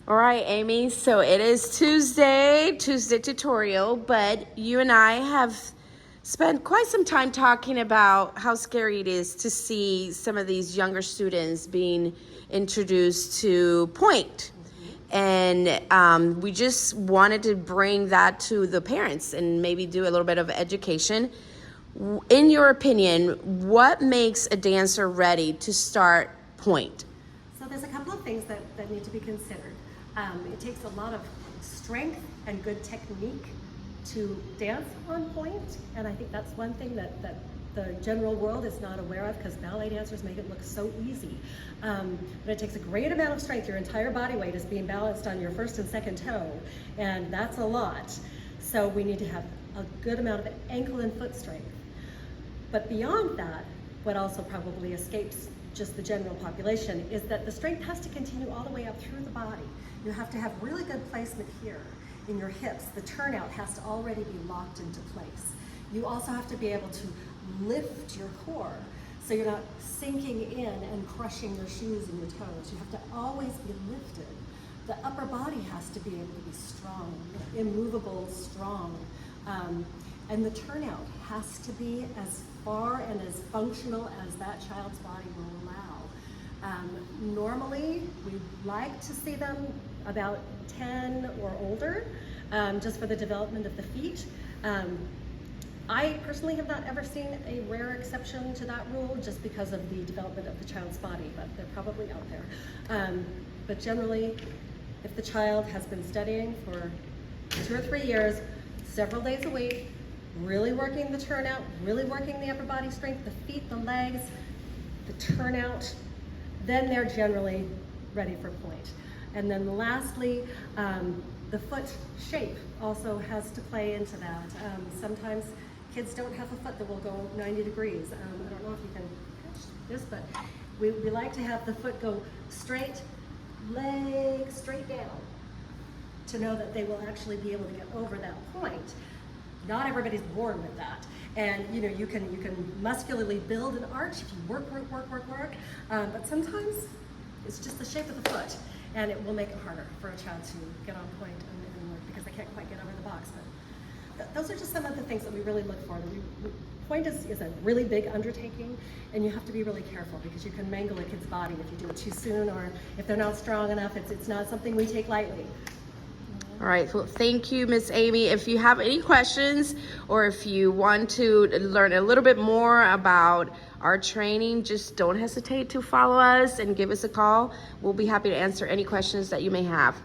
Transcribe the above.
All right, Amy, so it is Tuesday tutorial, but you and I have spent quite some time talking about how scary it is to see some of these younger students being introduced to Pointe. And we just wanted to bring that to the parents and maybe do a little bit of education. In your opinion, what makes a dancer ready to start Pointe? So there's a couple of things that need to be considered. It takes a lot of strength and good technique to dance on Pointe, and I think that's one thing that the general world is not aware of, because ballet dancers make it look so easy. But it takes a great amount of strength. Your entire body weight is being balanced on your first and second toe, and that's a lot. So we need to have a good amount of ankle and foot strength. But beyond that, what also probably escapes just the general population is that the strength has to continue all the way up through the body. You have to have really good placement here in your hips. The turnout has to already be locked into place. You also have to be able to lift your core so you're not sinking in and crushing your shoes and your toes. You have to always be lifted. The upper body has to be able to be strong, immovable, strong. And the turnout has to be as far and as functional as that child's body will allow. Normally, we like to see them about 10 or older, just for the development of the feet. I personally have not ever seen a rare exception to that rule, just because of the development of the child's body, but they're probably out there. But generally, if the child has been studying for 2 or 3 years, several days a week, really working the turnout, really working the upper body strength, the feet, the legs, the turnout, then they're generally ready for Pointe. And then lastly, the foot shape also has to play into that. Sometimes kids don't have a foot that will go 90 degrees. I don't know if you can catch this, but we like to have the foot go straight, leg straight down, to know that they will actually be able to get over that point. Not everybody's born with that. And you can muscularly build an arch if you work, but sometimes it's just the shape of the foot, and it will make it harder for a child to get on Pointe and work, because they can't quite get over the box. But those are just some of the things that we really look for. Pointe is a really big undertaking, and you have to be really careful, because you can mangle a kid's body if you do it too soon, or if they're not strong enough. It's not something we take lightly. All right, well, thank you, Miss Amy. If you have any questions, or if you want to learn a little bit more about our training, just don't hesitate to follow us and give us a call. We'll be happy to answer any questions that you may have.